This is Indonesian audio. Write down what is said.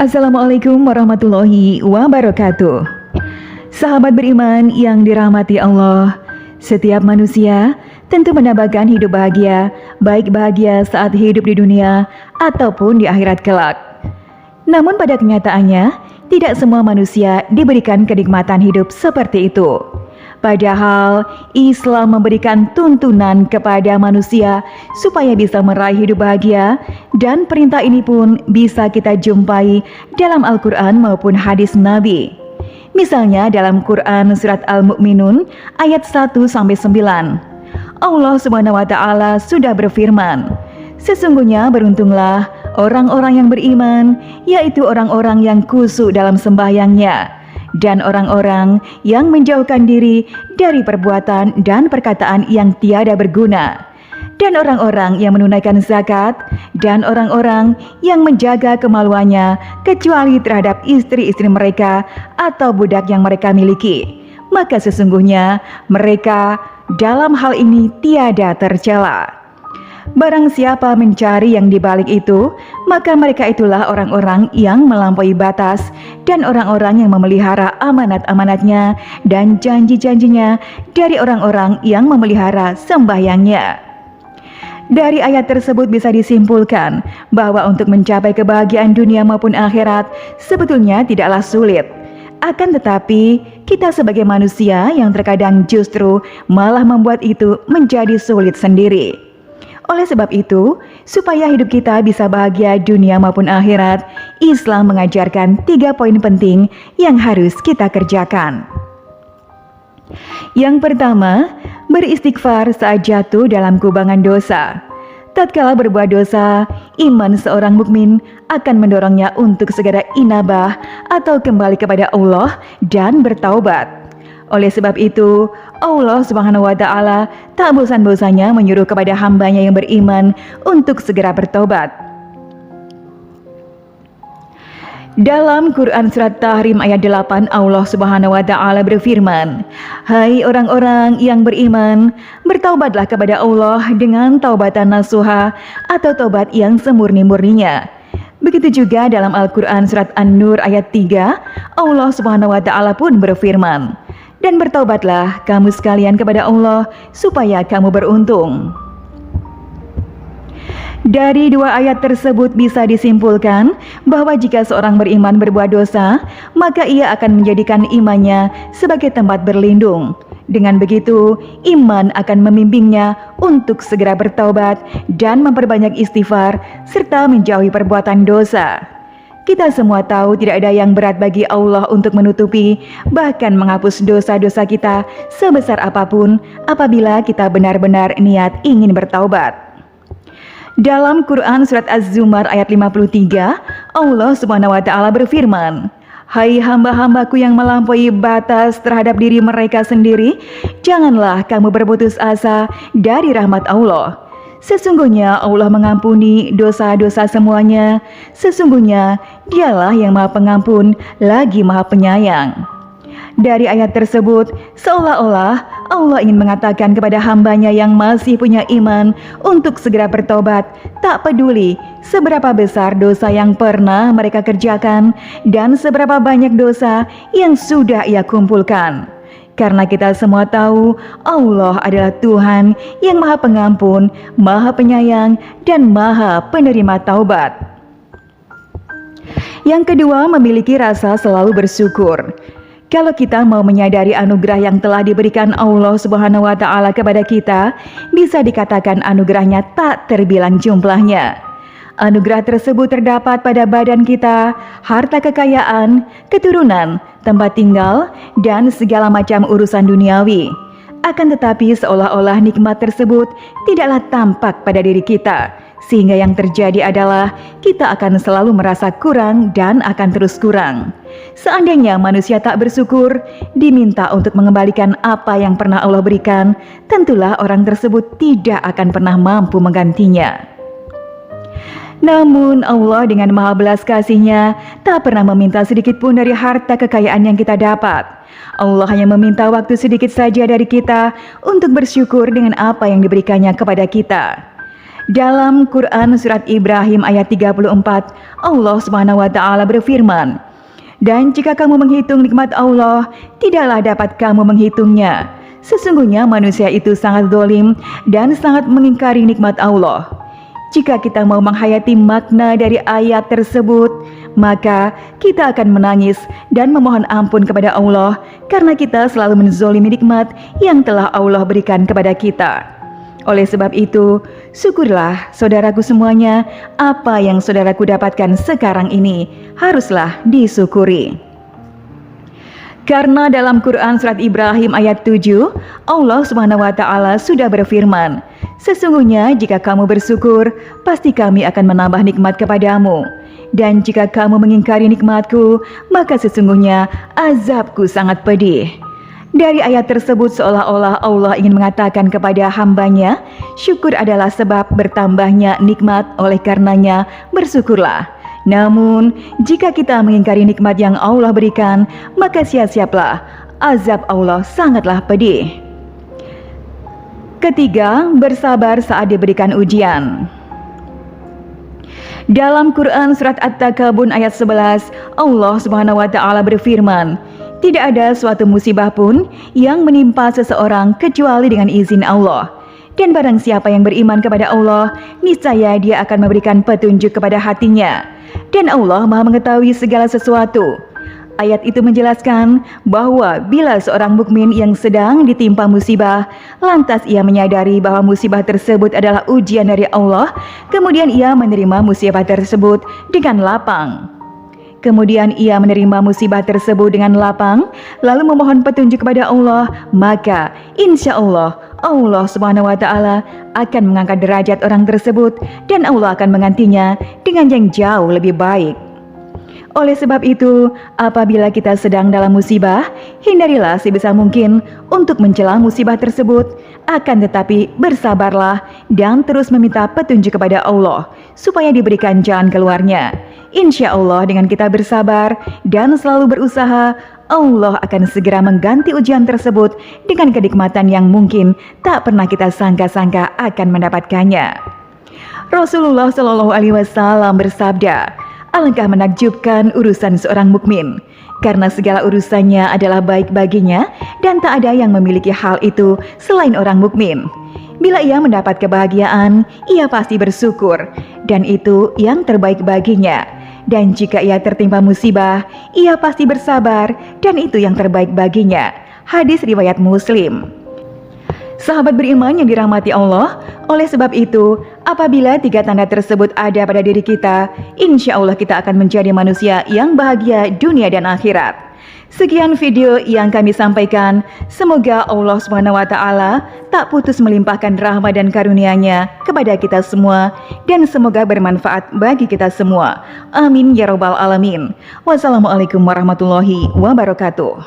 Assalamualaikum warahmatullahi wabarakatuh. Sahabat beriman yang dirahmati Allah, setiap manusia tentu mendapatkan hidup bahagia, baik bahagia saat hidup di dunia ataupun di akhirat kelak. Namun pada kenyataannya, tidak semua manusia diberikan kenikmatan hidup seperti itu. Padahal Islam memberikan tuntunan kepada manusia supaya bisa meraih hidup bahagia, dan perintah ini pun bisa kita jumpai dalam Al-Quran maupun hadis Nabi. Misalnya dalam Quran surat Al-Mu'minun ayat 1-9. Allah Subhanahu wa taala sudah berfirman, "Sesungguhnya beruntunglah orang-orang yang beriman, yaitu orang-orang yang khusyuk dalam sembahyangnya, dan orang-orang yang menjauhkan diri dari perbuatan dan perkataan yang tiada berguna, dan orang-orang yang menunaikan zakat, dan orang-orang yang menjaga kemaluannya kecuali terhadap istri-istri mereka atau budak yang mereka miliki. Maka sesungguhnya mereka dalam hal ini tiada tercela. Barang siapa mencari yang dibalik itu, maka mereka itulah orang-orang yang melampaui batas dan orang-orang yang memelihara amanat-amanatnya dan janji-janjinya dari orang-orang yang memelihara sembahyangnya." Dari ayat tersebut bisa disimpulkan bahwa untuk mencapai kebahagiaan dunia maupun akhirat sebetulnya tidaklah sulit. Akan tetapi, kita sebagai manusia yang terkadang justru malah membuat itu menjadi sulit sendiri. Oleh sebab itu, supaya hidup kita bisa bahagia dunia maupun akhirat, Islam mengajarkan 3 poin penting yang harus kita kerjakan. Yang pertama, beristighfar saat jatuh dalam kubangan dosa. Tatkala berbuat dosa, iman seorang mukmin akan mendorongnya untuk segera inabah atau kembali kepada Allah dan bertaubat. Oleh sebab itu, Allah Subhanahu wa taala tak bosan-bosannya menyuruh kepada hambanya yang beriman untuk segera bertobat. Dalam Quran surat Tahrim ayat 8, Allah Subhanahu wa taala berfirman, "Hai orang-orang yang beriman, bertaubatlah kepada Allah dengan taubatan nasuha atau taubat yang semurni-murninya." Begitu juga dalam Al-Quran surat An-Nur ayat 3, Allah Subhanahu wa taala pun berfirman, "Dan bertaubatlah kamu sekalian kepada Allah supaya kamu beruntung." Dari 2 ayat tersebut bisa disimpulkan bahwa jika seorang beriman berbuat dosa, maka ia akan menjadikan imannya sebagai tempat berlindung. Dengan begitu, iman akan membimbingnya untuk segera bertaubat dan memperbanyak istighfar serta menjauhi perbuatan dosa. Kita semua tahu tidak ada yang berat bagi Allah untuk menutupi, bahkan menghapus dosa-dosa kita sebesar apapun apabila kita benar-benar niat ingin bertaubat. Dalam Quran surat Az-Zumar ayat 53, Allah Subhanahu wa taala berfirman, "Hai hamba-hambaku yang melampaui batas terhadap diri mereka sendiri, janganlah kamu berputus asa dari rahmat Allah. Sesungguhnya Allah mengampuni dosa-dosa semuanya. Sesungguhnya Dialah yang Maha Pengampun lagi Maha Penyayang." Dari ayat tersebut, seolah-olah Allah ingin mengatakan kepada hambanya yang masih punya iman untuk segera bertobat, tak peduli seberapa besar dosa yang pernah mereka kerjakan dan seberapa banyak dosa yang sudah ia kumpulkan. Karena kita semua tahu Allah adalah Tuhan yang Maha Pengampun, Maha Penyayang, dan Maha Penerima Taubat. Yang kedua, memiliki rasa selalu bersyukur. Kalau kita mau menyadari anugerah yang telah diberikan Allah Subhanahu wa taala kepada kita, bisa dikatakan anugerahnya tak terbilang jumlahnya. Anugerah tersebut terdapat pada badan kita, harta kekayaan, keturunan, tempat tinggal, dan segala macam urusan duniawi. Akan tetapi seolah-olah nikmat tersebut tidaklah tampak pada diri kita, sehingga yang terjadi adalah kita akan selalu merasa kurang dan akan terus kurang. Seandainya manusia tak bersyukur, diminta untuk mengembalikan apa yang pernah Allah berikan, tentulah orang tersebut tidak akan pernah mampu menggantinya. Namun Allah dengan maha belas kasih-Nya tak pernah meminta sedikit pun dari harta kekayaan yang kita dapat. Allah hanya meminta waktu sedikit saja dari kita untuk bersyukur dengan apa yang diberikannya kepada kita. Dalam Quran surat Ibrahim ayat 34, Allah Subhanahu wa taala berfirman, "Dan jika kamu menghitung nikmat Allah, tidaklah dapat kamu menghitungnya. Sesungguhnya manusia itu sangat zalim dan sangat mengingkari nikmat Allah." Jika kita mau menghayati makna dari ayat tersebut, maka kita akan menangis dan memohon ampun kepada Allah karena kita selalu menzolimi nikmat yang telah Allah berikan kepada kita. Oleh sebab itu, syukurlah saudaraku semuanya, apa yang saudaraku dapatkan sekarang ini haruslah disyukuri. Karena dalam Quran surat Ibrahim ayat 7, Allah Subhanahu wa taala sudah berfirman, "Sesungguhnya jika kamu bersyukur, pasti kami akan menambah nikmat kepadamu. Dan jika kamu mengingkari nikmatku, maka sesungguhnya azabku sangat pedih." Dari ayat tersebut seolah-olah Allah ingin mengatakan kepada hambanya, syukur adalah sebab bertambahnya nikmat, oleh karenanya bersyukurlah. Namun, jika kita mengingkari nikmat yang Allah berikan, maka siap-siaplah, azab Allah sangatlah pedih. Ketiga, bersabar saat diberikan ujian. Dalam Quran surat At-Takabun ayat 11, Allah Subhanahu wa taala berfirman, "Tidak ada suatu musibah pun yang menimpa seseorang kecuali dengan izin Allah. Dan barang siapa yang beriman kepada Allah, niscaya dia akan memberikan petunjuk kepada hatinya. Dan Allah Maha mengetahui segala sesuatu." Ayat itu menjelaskan bahwa bila seorang mukmin yang sedang ditimpa musibah, lantas ia menyadari bahwa musibah tersebut adalah ujian dari Allah, kemudian ia menerima musibah tersebut dengan lapang. Lalu memohon petunjuk kepada Allah, maka insya Allah Subhanahu wa taala akan mengangkat derajat orang tersebut dan Allah akan menggantinya dengan yang jauh lebih baik. Oleh sebab itu, apabila kita sedang dalam musibah, hindarilah sebisa mungkin untuk mencela musibah tersebut. Akan tetapi bersabarlah dan terus meminta petunjuk kepada Allah supaya diberikan jalan keluarnya. Insya Allah dengan kita bersabar dan selalu berusaha, Allah akan segera mengganti ujian tersebut dengan kenikmatan yang mungkin tak pernah kita sangka-sangka akan mendapatkannya. Rasulullah Shallallahu Alaihi Wasallam bersabda, "Alangkah menakjubkan urusan seorang mukmin, karena segala urusannya adalah baik baginya dan tak ada yang memiliki hal itu selain orang mukmin. Bila ia mendapat kebahagiaan, ia pasti bersyukur dan itu yang terbaik baginya. Dan jika ia tertimpa musibah, ia pasti bersabar dan itu yang terbaik baginya." Hadis riwayat Muslim. Sahabat beriman yang dirahmati Allah, oleh sebab itu, apabila tiga tanda tersebut ada pada diri kita, insya Allah kita akan menjadi manusia yang bahagia dunia dan akhirat. Sekian video yang kami sampaikan, semoga Allah Subhanahu wa taala tak putus melimpahkan rahmat dan karunia-Nya kepada kita semua dan semoga bermanfaat bagi kita semua. Amin ya rabbal alamin. Wassalamualaikum warahmatullahi wabarakatuh.